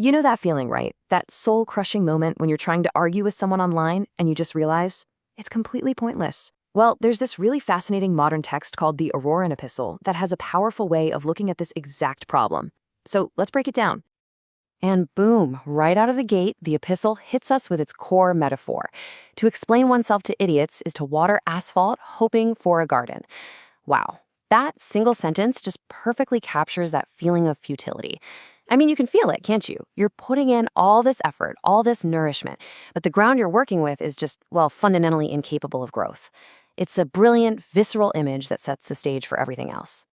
You know that feeling, right? That soul-crushing moment when you're trying to argue with someone online and you just realize it's completely pointless. Well, there's this really fascinating modern text called the Auroran Epistle that has a powerful way of looking at this exact problem. So let's break it down. And boom, right out of the gate, the epistle hits us with its core metaphor. To explain oneself to idiots is to water asphalt hoping for a garden. Wow, that single sentence just perfectly captures that feeling of futility. I mean, you can feel it, can't you? You're putting in all this effort, all this nourishment, but the ground you're working with is just, well, fundamentally incapable of growth. It's a brilliant, visceral image that sets the stage for everything else.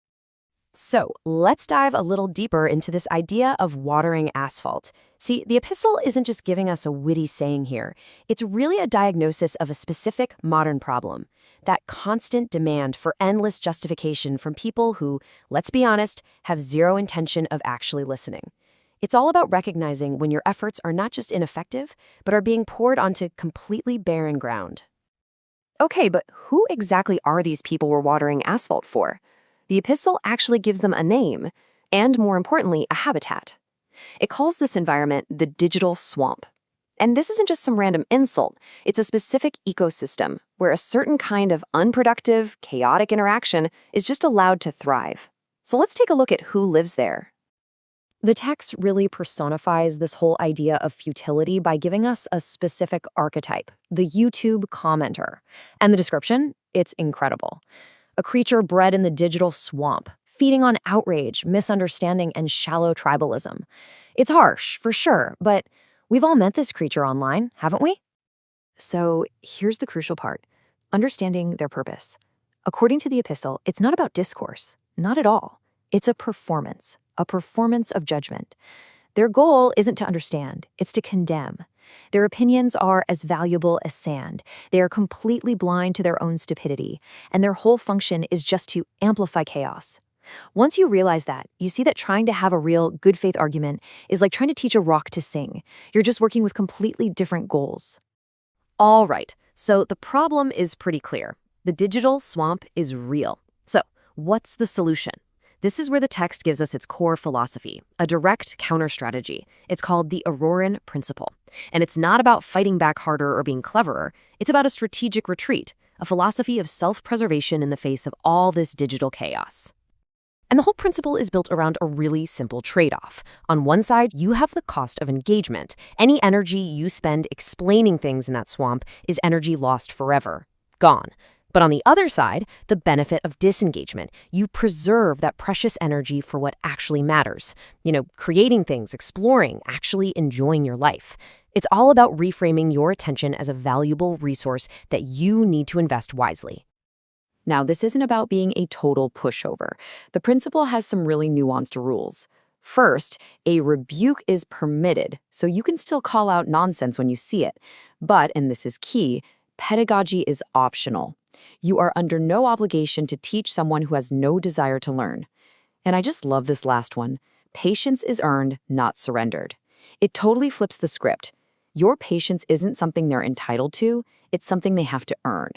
So, let's dive a little deeper into this idea of watering asphalt. See, the epistle isn't just giving us a witty saying here. It's really a diagnosis of a specific modern problem. That constant demand for endless justification from people who, let's be honest, have zero intention of actually listening. It's all about recognizing when your efforts are not just ineffective, but are being poured onto completely barren ground. Okay, but who exactly are these people we're watering asphalt for? The epistle actually gives them a name, and more importantly, a habitat. It calls this environment the digital swamp. And this isn't just some random insult, it's a specific ecosystem where a certain kind of unproductive, chaotic interaction is just allowed to thrive. So let's take a look at who lives there. The text really personifies this whole idea of futility by giving us a specific archetype, the YouTube commenter. And the description? It's incredible. A creature bred in the digital swamp, feeding on outrage, misunderstanding, and shallow tribalism. It's harsh, for sure, but we've all met this creature online, haven't we? So here's the crucial part, understanding their purpose. According to the epistle, it's not about discourse, not at all. It's a performance of judgment. Their goal isn't to understand, it's to condemn. Their opinions are as valuable as sand. They are completely blind to their own stupidity, and their whole function is just to amplify chaos. Once you realize that, you see that trying to have a real good faith argument is like trying to teach a rock to sing. You're just working with completely different goals. All right, so the problem is pretty clear. The digital swamp is real. So, what's the solution? This is where the text gives us its core philosophy, a direct counter-strategy. It's called the Auroran Principle. And it's not about fighting back harder or being cleverer. It's about a strategic retreat, a philosophy of self-preservation in the face of all this digital chaos. And the whole principle is built around a really simple trade-off. On one side, you have the cost of engagement. Any energy you spend explaining things in that swamp is energy lost forever, gone. But on the other side, the benefit of disengagement. You preserve that precious energy for what actually matters. Creating things, exploring, actually enjoying your life. It's all about reframing your attention as a valuable resource that you need to invest wisely. Now, this isn't about being a total pushover. The principle has some really nuanced rules. First, a rebuke is permitted, so you can still call out nonsense when you see it. But, and this is key, pedagogy is optional. You are under no obligation to teach someone who has no desire to learn. And I just love this last one. Patience is earned, not surrendered. It totally flips the script. Your patience isn't something they're entitled to, it's something they have to earn.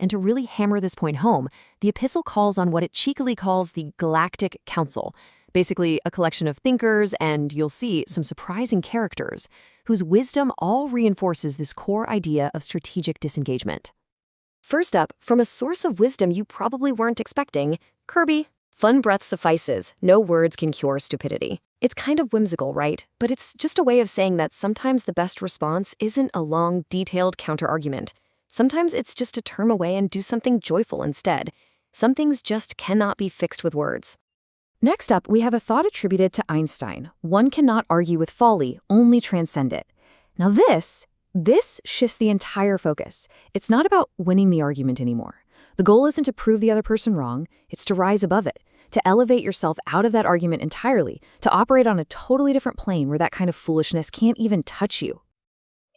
And to really hammer this point home, the epistle calls on what it cheekily calls the Galactic Council, basically a collection of thinkers and, you'll see, some surprising characters, whose wisdom all reinforces this core idea of strategic disengagement. First up, from a source of wisdom you probably weren't expecting, Kirby. Fun breath suffices, no words can cure stupidity. It's kind of whimsical, right? But it's just a way of saying that sometimes the best response isn't a long, detailed counter-argument. Sometimes it's just to turn away and do something joyful instead. Some things just cannot be fixed with words. Next up, we have a thought attributed to Einstein. One cannot argue with folly, only transcend it. Now this shifts the entire focus. It's not about winning the argument anymore. The goal isn't to prove the other person wrong, it's to rise above it, to elevate yourself out of that argument entirely, to operate on a totally different plane where that kind of foolishness can't even touch you.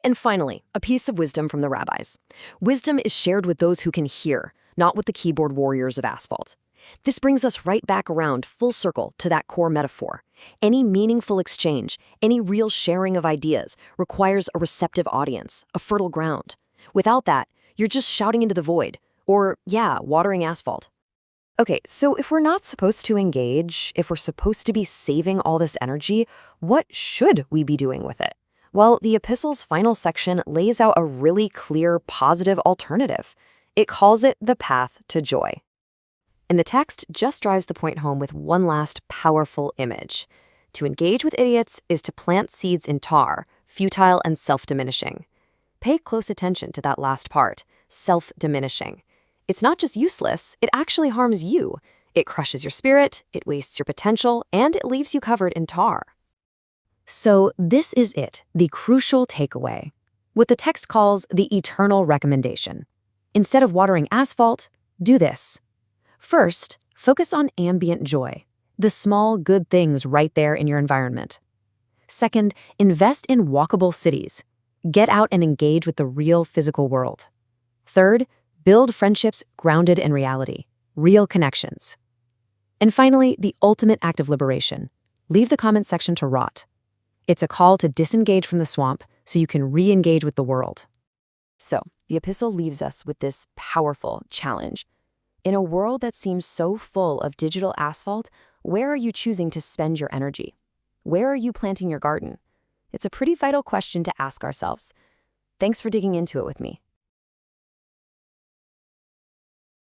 And finally, a piece of wisdom from the rabbis. Wisdom is shared with those who can hear, not with the keyboard warriors of asphalt. This brings us right back around, full circle, to that core metaphor. Any meaningful exchange, any real sharing of ideas, requires a receptive audience, a fertile ground. Without that, you're just shouting into the void, or, watering asphalt. Okay, so if we're not supposed to engage, if we're supposed to be saving all this energy, what should we be doing with it? Well, the epistle's final section lays out a really clear, positive alternative. It calls it the path to joy. And the text just drives the point home with one last powerful image. To engage with idiots is to plant seeds in tar, futile and self-diminishing. Pay close attention to that last part, self-diminishing. It's not just useless, it actually harms you. It crushes your spirit, it wastes your potential, and it leaves you covered in tar. So this is it, the crucial takeaway. What the text calls the eternal recommendation. Instead of watering asphalt, do this. First, focus on ambient joy, the small good things right there in your environment. Second, invest in walkable cities. Get out and engage with the real physical world. Third, build friendships grounded in reality, real connections. And finally, the ultimate act of liberation. Leave the comment section to rot. It's a call to disengage from the swamp so you can re-engage with the world. So, the epistle leaves us with this powerful challenge. In a world that seems so full of digital asphalt, where are you choosing to spend your energy? Where are you planting your garden? It's a pretty vital question to ask ourselves. Thanks for digging into it with me.